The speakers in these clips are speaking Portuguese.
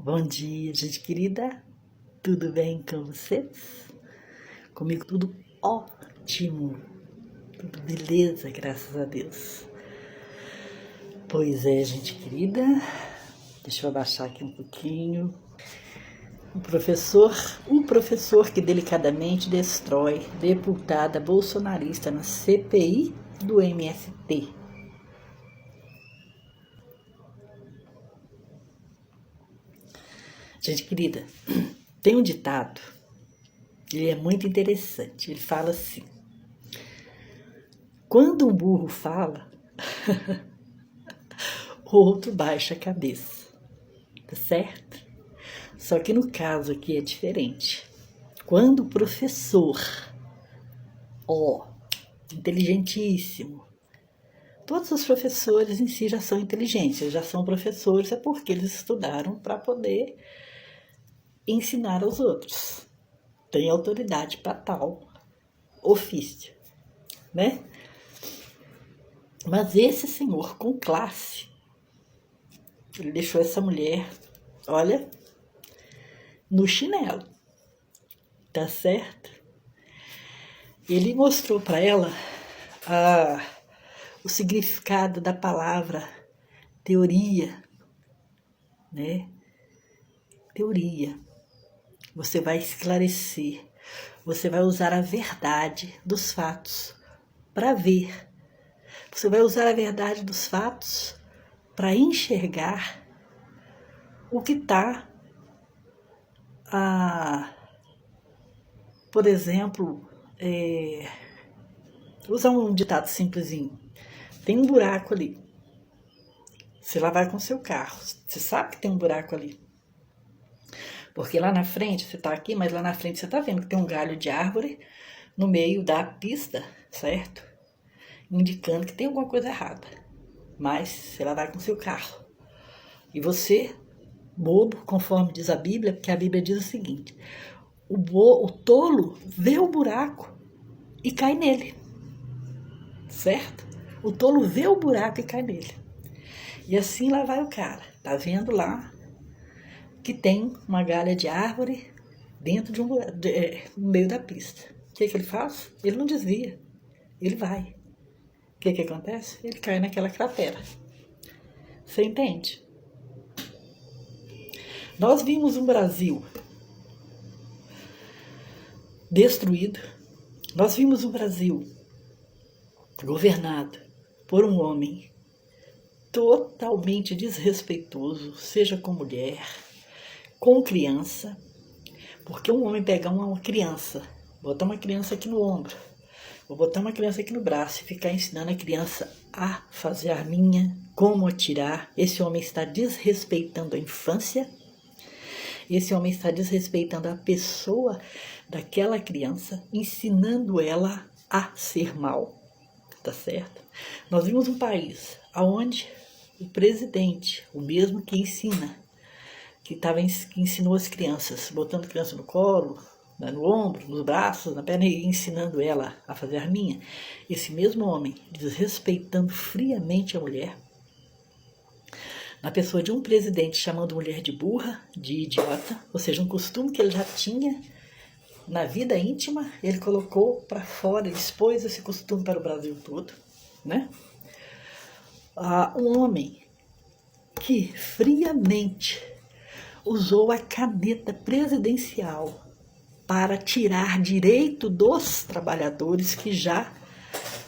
Bom dia, gente querida. Tudo bem com vocês? Comigo tudo ótimo. Tudo beleza, graças a Deus. Pois é, gente querida. Deixa eu abaixar aqui um pouquinho. O professor que delicadamente destrói deputada bolsonarista na CPI do MST. Gente querida, tem um ditado, ele é muito interessante. Ele fala assim: quando um burro fala, o outro baixa a cabeça, tá certo? Só que no caso aqui é diferente. Quando o professor, inteligentíssimo, todos os professores em si já são inteligentes, já são professores, é porque eles estudaram para poder ensinar aos outros. Tem autoridade para tal ofício, né? Mas esse senhor com classe, ele deixou essa mulher, olha, no chinelo, tá certo? Ele mostrou para ela o significado da palavra teoria, né? Teoria. Você vai esclarecer, você vai usar a verdade dos fatos para ver. Você vai usar a verdade dos fatos para enxergar o que está, por exemplo, usar um ditado simplesinho. Tem um buraco ali. Você lá vai com seu carro. Você sabe que tem um buraco ali. Porque lá na frente, você está aqui, mas lá na frente você está vendo que tem um galho de árvore no meio da pista, certo? Indicando que tem alguma coisa errada. Mas você lá vai com seu carro. E você, bobo, conforme diz a Bíblia, porque a Bíblia diz o seguinte: o tolo vê o buraco e cai nele, certo? O tolo vê o buraco e cai nele. E assim lá vai o cara, tá vendo lá que tem uma galha de árvore dentro de no meio da pista. O que ele faz? Ele não desvia, ele vai. O que acontece? Ele cai naquela cratera. Você entende? Nós vimos um Brasil destruído. Nós vimos um Brasil governado por um homem totalmente desrespeitoso, seja com mulher, com criança. Porque um homem pegar uma criança, botar uma criança aqui no ombro, vou botar uma criança aqui no braço e ficar ensinando a criança a fazer arminha, como atirar, esse homem está desrespeitando a infância. Esse homem está desrespeitando a pessoa daquela criança, ensinando ela a ser mal, tá certo? Nós vimos um país onde o presidente, o mesmo que ensina, que ensinou as crianças, botando a criança no colo, no ombro, nos braços, na perna e ensinando ela a fazer arminha, esse mesmo homem desrespeitando friamente a mulher, na pessoa de um presidente chamando mulher de burra, de idiota, ou seja, um costume que ele já tinha na vida íntima, ele colocou para fora, ele expôs esse costume para o Brasil todo, né? Um homem que friamente usou a caneta presidencial para tirar direito dos trabalhadores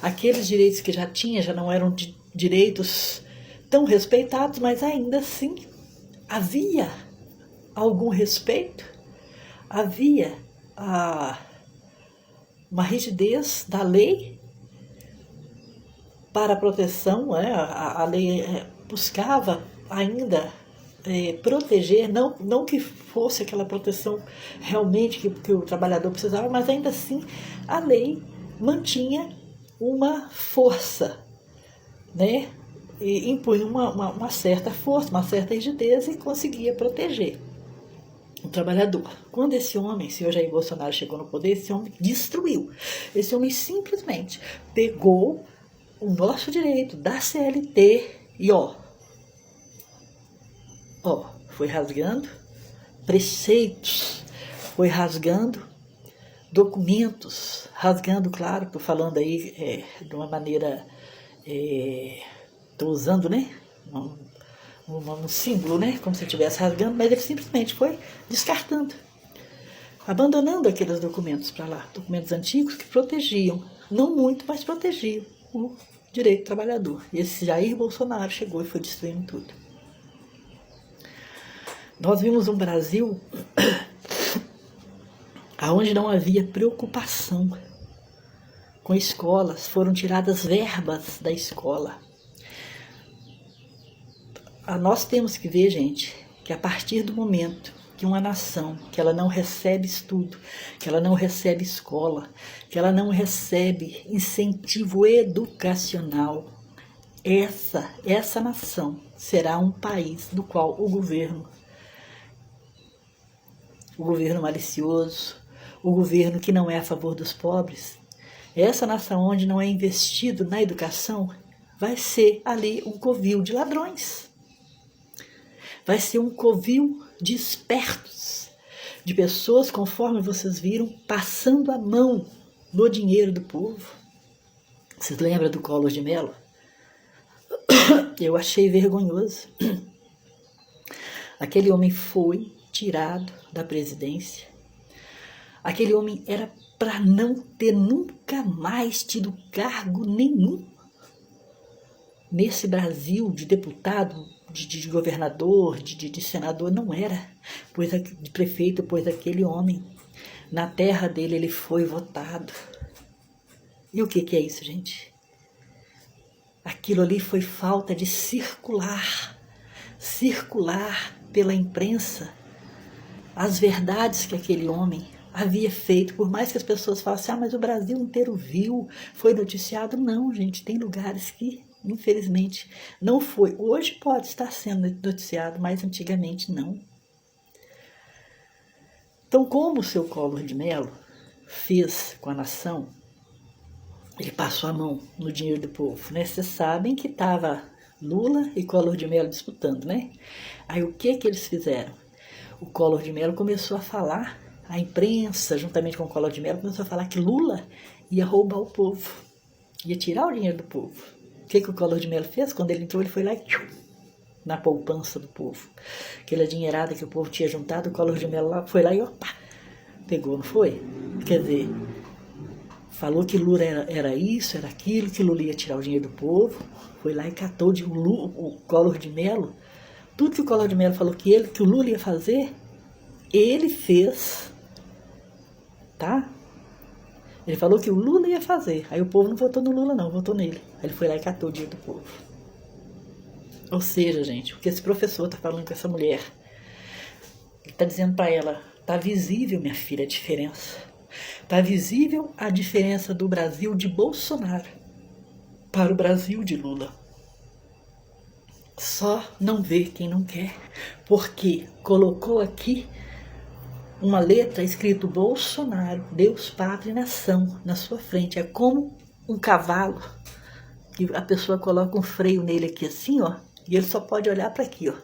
aqueles direitos que já tinha, já não eram direitos tão respeitados, mas ainda assim havia algum respeito, havia uma rigidez da lei para a proteção, a lei buscava ainda proteger, não que fosse aquela proteção realmente que o trabalhador precisava, mas ainda assim a lei mantinha uma força, né? E impunha uma certa força, uma certa rigidez e conseguia proteger o trabalhador. Quando esse homem, senhor Jair Bolsonaro, chegou no poder, esse homem destruiu. Esse homem simplesmente pegou o nosso direito da CLT e foi rasgando preceitos, foi rasgando documentos, rasgando, claro, estou falando aí de uma maneira, estou usando, né, um símbolo, né, como se estivesse rasgando, mas ele simplesmente foi descartando, abandonando aqueles documentos para lá, documentos antigos que protegiam, não muito, mas protegiam o direito do trabalhador. E esse Jair Bolsonaro chegou e foi destruindo tudo. Nós vimos um Brasil onde não havia preocupação com escolas, foram tiradas verbas da escola. Nós temos que ver, gente, que a partir do momento que uma nação, que ela não recebe estudo, que ela não recebe escola, que ela não recebe incentivo educacional, essa nação será um país do qual o governo malicioso, o governo que não é a favor dos pobres, essa nação onde não é investido na educação, vai ser ali um covil de ladrões. Vai ser um covil de espertos, de pessoas, conforme vocês viram, passando a mão no dinheiro do povo. Vocês lembram do Collor de Mello? Eu achei vergonhoso. Aquele homem foi tirado da presidência. Aquele homem era para não ter nunca mais tido cargo nenhum nesse Brasil de deputado, de governador, de senador, não era, de prefeito, pois aquele homem, na terra dele, ele foi votado. E o que é isso, gente? Aquilo ali foi falta de circular pela imprensa as verdades que aquele homem havia feito, por mais que as pessoas falassem, mas o Brasil inteiro viu, foi noticiado. Não, gente, tem lugares que, infelizmente, não foi. Hoje pode estar sendo noticiado, mas antigamente não. Então, como o seu Collor de Mello fez com a nação, ele passou a mão no dinheiro do povo, né? Vocês sabem que estava Lula e Collor de Mello disputando, né? Aí o que eles fizeram? O Collor de Mello começou a falar, a imprensa, juntamente com o Collor de Mello, começou a falar que Lula ia roubar o povo, ia tirar o dinheiro do povo. O que o Collor de Mello fez? Quando ele entrou, ele foi lá e na poupança do povo. Aquela dinheirada que o povo tinha juntado, o Collor de Mello lá, foi lá e opa, pegou, não foi? Quer dizer, falou que Lula era isso, era aquilo, que Lula ia tirar o dinheiro do povo, foi lá e catou o Collor de Mello. Tudo que o Collor de Mello falou que o Lula ia fazer, ele fez, tá? Ele falou que o Lula ia fazer. Aí o povo não votou no Lula não, votou nele. Aí ele foi lá e catou o dinheiro do povo. Ou seja, gente, o que esse professor tá falando com essa mulher, ele tá dizendo para ela, tá visível, minha filha, a diferença. Tá visível a diferença do Brasil de Bolsonaro para o Brasil de Lula. Só não vê quem não quer, porque colocou aqui uma letra escrito Bolsonaro, Deus, Pátria e Nação na sua frente. É como um cavalo que a pessoa coloca um freio nele aqui assim, ó, e ele só pode olhar para aqui, ó.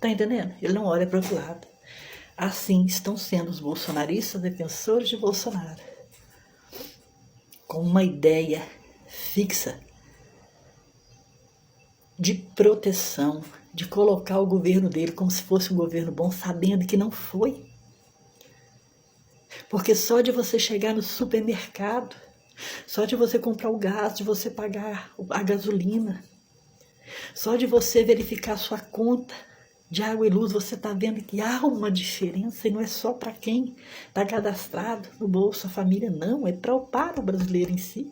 Tá entendendo? Ele não olha para o outro lado. Assim estão sendo os bolsonaristas, defensores de Bolsonaro, com uma ideia fixa de proteção, de colocar o governo dele como se fosse um governo bom, sabendo que não foi. Porque só de você chegar no supermercado, só de você comprar o gás, de você pagar a gasolina, só de você verificar sua conta de água e luz, você está vendo que há uma diferença, e não é só para quem está cadastrado no Bolsa Família, não, é para o brasileiro em si.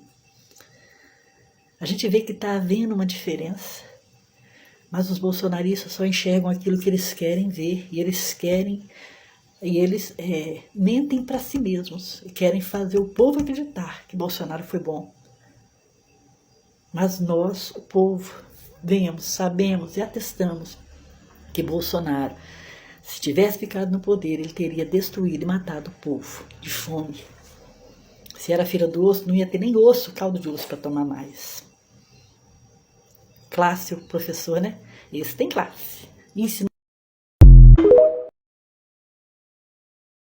A gente vê que está havendo uma diferença, mas os bolsonaristas só enxergam aquilo que eles querem ver, e eles mentem para si mesmos, e querem fazer o povo acreditar que Bolsonaro foi bom. Mas nós, o povo, vemos, sabemos e atestamos que Bolsonaro, se tivesse ficado no poder, ele teria destruído e matado o povo de fome. Se era feira do osso, não ia ter nem osso, caldo de osso para tomar mais. Classe, o professor, né? Esse tem classe. Ensino